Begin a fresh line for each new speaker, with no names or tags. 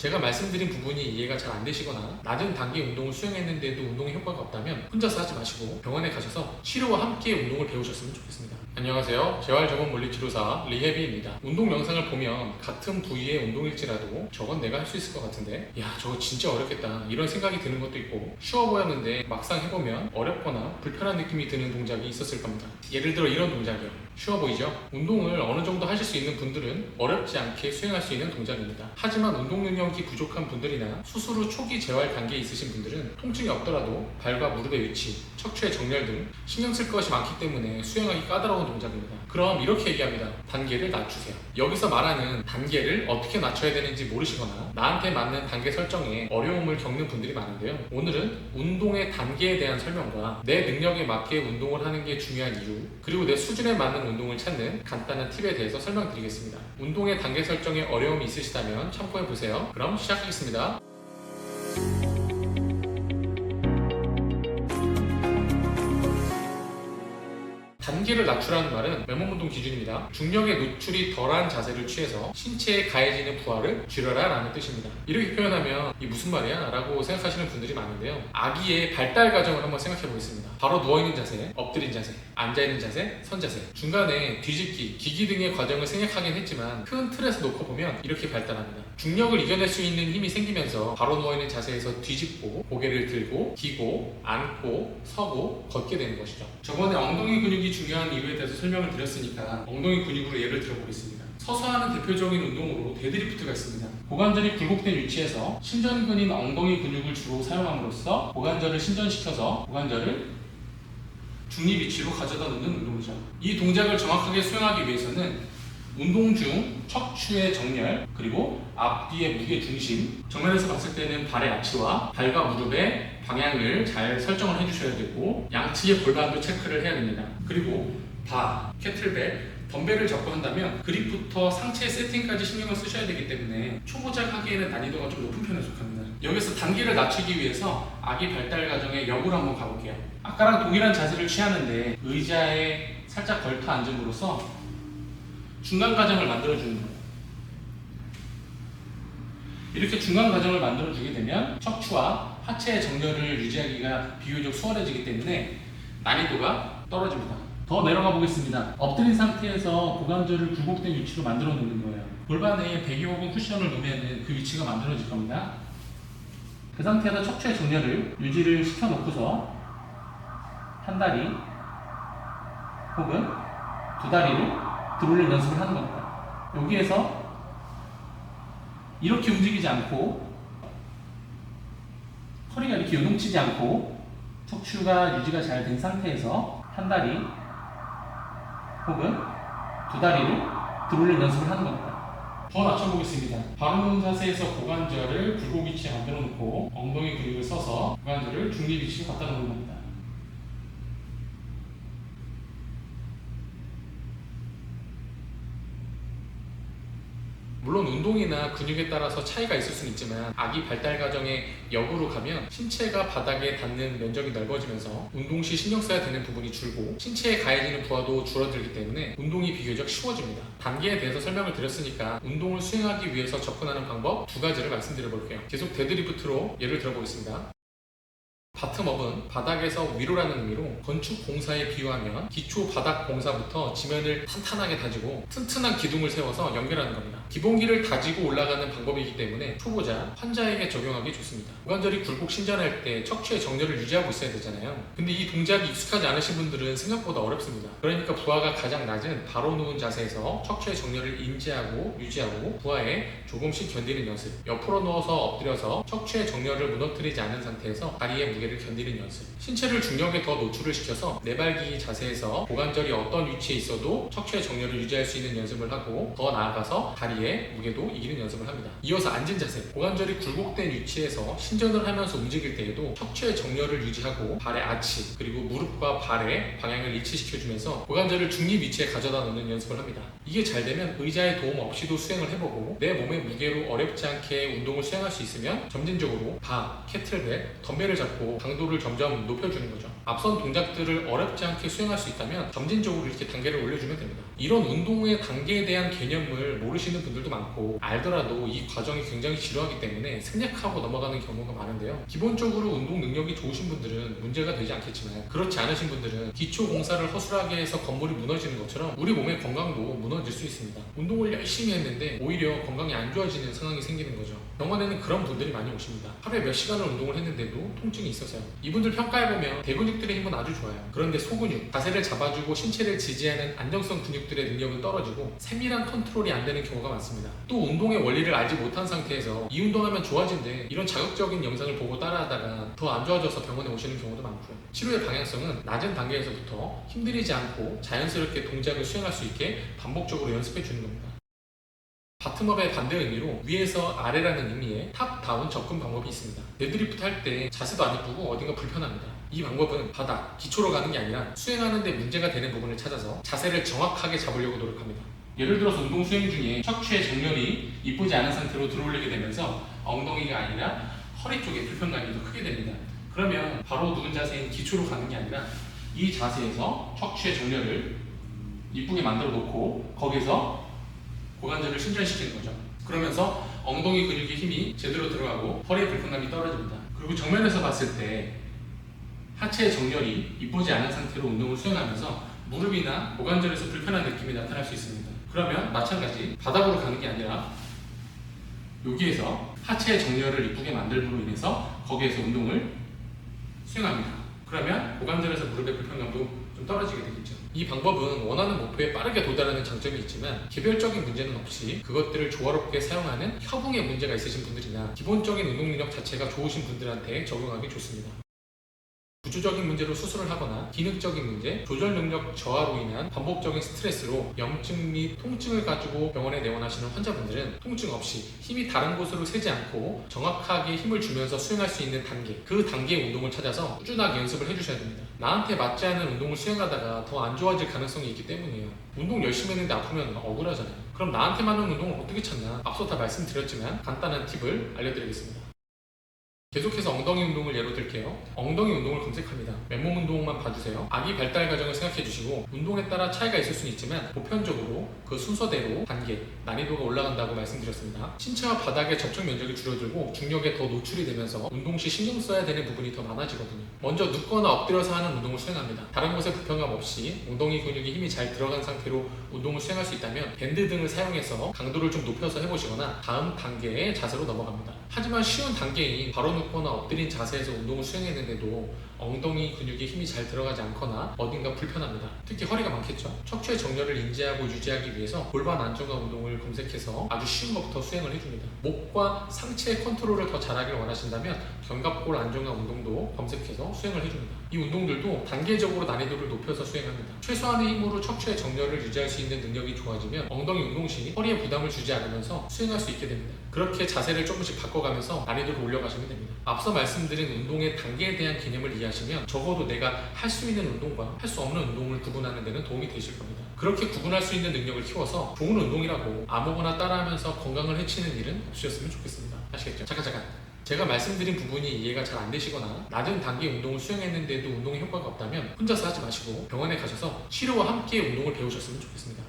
제가 말씀드린 부분이 이해가 잘 안 되시거나 낮은 단계 운동을 수행했는데도 운동에 효과가 없다면 혼자서 하지 마시고 병원에 가셔서 치료와 함께 운동을 배우셨으면 좋겠습니다. 안녕하세요. 재활전문물리치료사 리해비입니다. 운동 영상을 보면 같은 부위의 운동일지라도 저건 내가 할 수 있을 것 같은데 야 저거 진짜 어렵겠다 이런 생각이 드는 것도 있고 쉬워 보였는데 막상 해보면 어렵거나 불편한 느낌이 드는 동작이 있었을 겁니다. 예를 들어 이런 동작이요. 쉬워 보이죠? 운동을 어느 정도 하실 수 있는 분들은 어렵지 않게 수행할 수 있는 동작입니다. 하지만 운동 능력이 부족한 분들이나 수술 후 초기 재활 단계에 있으신 분들은 통증이 없더라도 발과 무릎의 위치, 척추의 정렬 등 신경 쓸 것이 많기 때문에 수행하기 까다로운 동작입니다. 그럼 이렇게 얘기합니다. 단계를 낮추세요. 여기서 말하는 단계를 어떻게 낮춰야 되는지 모르시거나 나한테 맞는 단계 설정에 어려움을 겪는 분들이 많은데요. 오늘은 운동의 단계에 대한 설명과 내 능력에 맞게 운동을 하는 게 중요한 이유, 그리고 내 수준에 맞는 운동을 찾는 간단한 팁에 대해서 설명드리겠습니다. 운동의 단계 설정에 어려움이 있으시다면 참고해보세요. 그럼 시작하겠습니다. 단계를 낮추라는 말은 맨몸 운동 기준입니다. 중력에 노출이 덜한 자세를 취해서 신체에 가해지는 부하를 줄여라 라는 뜻입니다. 이렇게 표현하면 이 무슨 말이야? 라고 생각하시는 분들이 많은데요. 아기의 발달 과정을 한번 생각해 보겠습니다. 바로 누워있는 자세, 엎드린 자세, 앉아있는 자세, 선 자세, 중간에 뒤집기, 기기 등의 과정을 생략하긴 했지만 큰 틀에서 놓고 보면 이렇게 발달합니다. 중력을 이겨낼 수 있는 힘이 생기면서 바로 누워있는 자세에서 뒤집고 고개를 들고 기고 앉고 서고 걷게 되는 것이죠. 저번에 엉덩이 근육이 중요한 이유에 대해서 설명을 드렸으니까 엉덩이 근육으로 예를 들어보겠습니다. 서서 하는 대표적인 운동으로 데드리프트가 있습니다. 고관절이 굴곡된 위치에서 신전근인 엉덩이 근육을 주로 사용함으로써 고관절을 신전시켜서 고관절을 중립 위치로 가져다 놓는 운동이죠. 이 동작을 정확하게 수행하기 위해서는 운동 중 척추의 정렬, 그리고 앞뒤의 무게 중심, 정면에서 봤을 때는 발의 아치와 발과 무릎의 방향을 잘 설정을 해주셔야 되고 양측의 골반도 체크를 해야 됩니다. 그리고 바, 캐틀벨, 덤벨을 잡고 한다면 그립부터 상체 세팅까지 신경을 쓰셔야 되기 때문에 초보자가 하기에는 난이도가 좀 높은 편에 속합니다. 여기서 단계를 낮추기 위해서 아기 발달 과정의 역으로 한번 가볼게요. 아까랑 동일한 자세를 취하는데 의자에 살짝 걸터 앉음으로써 중간 과정을 만들어주는 거예요. 이렇게 중간 과정을 만들어주게 되면 척추와 하체의 정렬을 유지하기가 비교적 수월해지기 때문에 난이도가 떨어집니다. 더 내려가 보겠습니다. 엎드린 상태에서 고관절을 굴곡된 위치로 만들어 놓는 거예요. 골반에 베개 혹은 쿠션을 놓으면 그 위치가 만들어질 겁니다. 그 상태에서 척추의 정렬을 유지를 시켜놓고서 한 다리 혹은 두 다리를 들어올릴 연습을 하는 겁니다. 여기에서 이렇게 움직이지 않고 허리가 이렇게 요동치지 않고 척추가 유지가 잘 된 상태에서 한 다리 혹은 두 다리를 들어올릴 연습을 하는 겁니다. 더 낮춰보겠습니다. 바로 누운 자세에서 고관절을 굴곡 위치에 만들어 놓고 엉덩이 근육을 써서 고관절을 중립 위치에 갖다 놓는 겁니다. 물론 운동이나 근육에 따라서 차이가 있을 수는 있지만 아기 발달 과정의 역으로 가면 신체가 바닥에 닿는 면적이 넓어지면서 운동 시 신경 써야 되는 부분이 줄고 신체에 가해지는 부하도 줄어들기 때문에 운동이 비교적 쉬워집니다. 단계에 대해서 설명을 드렸으니까 운동을 수행하기 위해서 접근하는 방법 두 가지를 말씀드려 볼게요. 계속 데드리프트로 예를 들어보겠습니다. 바텀업은 바닥에서 위로라는 의미로 건축 공사에 비유하면 기초 바닥 공사부터 지면을 탄탄하게 다지고 튼튼한 기둥을 세워서 연결하는 겁니다. 기본기를 다지고 올라가는 방법이기 때문에 초보자, 환자에게 적용하기 좋습니다. 고관절이 굴곡 신전할 때 척추의 정렬을 유지하고 있어야 되잖아요. 근데 이 동작이 익숙하지 않으신 분들은 생각보다 어렵습니다. 그러니까 부하가 가장 낮은 바로 누운 자세에서 척추의 정렬을 인지하고 유지하고 부하에 조금씩 견디는 연습, 옆으로 누워서 엎드려서 척추의 정렬을 무너뜨리지 않은 상태에서 다리의 무게를 견디는 연습, 신체를 중력에 더 노출을 시켜서 내발기 자세에서 고관절이 어떤 위치에 있어도 척추의 정렬을 유지할 수 있는 연습을 하고 더 나아가서 다리의 무게도 이기는 연습을 합니다. 이어서 앉은 자세, 고관절이 굴곡된 위치에서 신전을 하면서 움직일 때에도 척추의 정렬을 유지하고 발의 아치 그리고 무릎과 발의 방향을 일치시켜주면서 고관절을 중립 위치에 가져다 놓는 연습을 합니다. 이게 잘 되면 의자의 도움 없이도 수행을 해보고 내 몸의 무게로 어렵지 않게 운동을 수행할 수 있으면 점진적으로 바, 캐틀벨, 덤벨을 잡고 강도를 점점 높여주는 거죠. 앞선 동작들을 어렵지 않게 수행할 수 있다면 점진적으로 이렇게 단계를 올려주면 됩니다. 이런 운동의 단계에 대한 개념을 모르시는 분들도 많고 알더라도 이 과정이 굉장히 지루하기 때문에 생략하고 넘어가는 경우가 많은데요. 기본적으로 운동 능력이 좋으신 분들은 문제가 되지 않겠지만 그렇지 않으신 분들은 기초 공사를 허술하게 해서 건물이 무너지는 것처럼 우리 몸의 건강도 무너질 수 있습니다. 운동을 열심히 했는데 오히려 건강이 안 좋아지는 상황이 생기는 거죠. 병원에는 그런 분들이 많이 오십니다. 하루에 몇 시간을 운동을 했는데도 통증이 있어서요. 이분들 평가해보면 대근육들의 힘은 아주 좋아요. 그런데 소근육, 자세를 잡아주고 신체를 지지하는 안정성 근육들의 능력은 떨어지고 세밀한 컨트롤이 안 되는 경우가 많습니다. 또 운동의 원리를 알지 못한 상태에서 이 운동하면 좋아진대 이런 자극적인 영상을 보고 따라하다가 더 안 좋아져서 병원에 오시는 경우도 많고요. 치료의 방향성은 낮은 단계에서부터 힘들이지 않고 자연스럽게 동작을 수행할 수 있게 반복적으로 연습해 주는 겁니다. 바텀업의 반대 의미로 위에서 아래라는 의미의 탑다운 접근 방법이 있습니다. 데드리프트 할 때 자세도 안 이쁘고 어딘가 불편합니다. 이 방법은 바닥, 기초로 가는 게 아니라 수행하는데 문제가 되는 부분을 찾아서 자세를 정확하게 잡으려고 노력합니다. 예를 들어서 운동 수행 중에 척추의 정렬이 이쁘지 않은 상태로 들어올리게 되면서 엉덩이가 아니라 허리 쪽에 불편감이 더 크게 됩니다. 그러면 바로 누운 자세인 기초로 가는 게 아니라 이 자세에서 척추의 정렬을 이쁘게 만들어 놓고 거기서 고관절을伸展시키는 거죠. 그러면서 엉덩이 근육의 힘이 제대로 들어가고 허리의 불편감이 떨어집니다. 그리고 정면에서 봤을 때 하체의 정렬이 이쁘지 않은 상태로 운동을 수행하면서 무릎이나 고관절에서 불편한 느낌이 나타날 수 있습니다. 그러면 마찬가지 바닥으로 가는 게 아니라 여기에서 하체의 정렬을 이쁘게 만들므로 인해서 거기에서 운동을 수행합니다. 그러면 고관절에서 무릎의 불편감도 좀 떨어지게 되겠죠. 이 방법은 원하는 목표에 빠르게 도달하는 장점이 있지만 개별적인 문제는 없이 그것들을 조화롭게 사용하는 협응에 문제가 있으신 분들이나 기본적인 운동 능력 자체가 좋으신 분들한테 적용하기 좋습니다. 구조적인 문제로 수술을 하거나 기능적인 문제, 조절 능력 저하로 인한 반복적인 스트레스로 염증 및 통증을 가지고 병원에 내원하시는 환자분들은 통증 없이 힘이 다른 곳으로 새지 않고 정확하게 힘을 주면서 수행할 수 있는 단계, 그 단계의 운동을 찾아서 꾸준하게 연습을 해주셔야 됩니다. 나한테 맞지 않은 운동을 수행하다가 더 안 좋아질 가능성이 있기 때문이에요. 운동 열심히 했는데 아프면 억울하잖아요. 그럼 나한테 맞는 운동을 어떻게 찾나? 앞서 다 말씀드렸지만 간단한 팁을 알려드리겠습니다. 계속해서 엉덩이 운동을 예로 들게요. 엉덩이 운동을 검색합니다. 맨몸 운동만 봐주세요. 아기 발달 과정을 생각해 주시고 운동에 따라 차이가 있을 수는 있지만 보편적으로 그 순서대로 단계, 난이도가 올라간다고 말씀드렸습니다. 신체와 바닥의 접촉 면적이 줄어들고 중력에 더 노출이 되면서 운동 시 신경 써야 되는 부분이 더 많아지거든요. 먼저 눕거나 엎드려서 하는 운동을 수행합니다. 다른 곳에 불편감 없이 엉덩이 근육에 힘이 잘 들어간 상태로 운동을 수행할 수 있다면 밴드 등을 사용해서 강도를 좀 높여서 해보시거나 다음 단계의 자세로 넘어갑니다. 하지만 쉬운 단계인 바로 눕거나 엎드린 자세에서 운동을 수행했는데도 엉덩이 근육에 힘이 잘 들어가지 않거나 어딘가 불편합니다. 특히 허리가 많겠죠. 척추의 정렬을 인지하고 유지하기 위해서 골반 안정감 운동을 검색해서 아주 쉬운 것부터 수행을 해줍니다. 목과 상체의 컨트롤을 더 잘하길 원하신다면 견갑골 안정감 운동도 검색해서 수행을 해줍니다. 이 운동들도 단계적으로 난이도를 높여서 수행합니다. 최소한의 힘으로 척추의 정렬을 유지할 수 있는 능력이 좋아지면 엉덩이 운동 시 허리에 부담을 주지 않으면서 수행할 수 있게 됩니다. 그렇게 자세를 조금씩 바꿔가면서 난이도를 올려가시면 됩니다. 앞서 말씀드린 운동의 단계에 대한 개념을 이해하시면 적어도 내가 할 수 있는 운동과 할 수 없는 운동을 구분하는 데는 도움이 되실 겁니다. 그렇게 구분할 수 있는 능력을 키워서 좋은 운동이라고 아무거나 따라하면서 건강을 해치는 일은 없으셨으면 좋겠습니다. 아시겠죠? 잠깐. 제가 말씀드린 부분이 이해가 잘 안 되시거나 낮은 단계 운동을 수행했는데도 운동에 효과가 없다면 혼자서 하지 마시고 병원에 가셔서 치료와 함께 운동을 배우셨으면 좋겠습니다.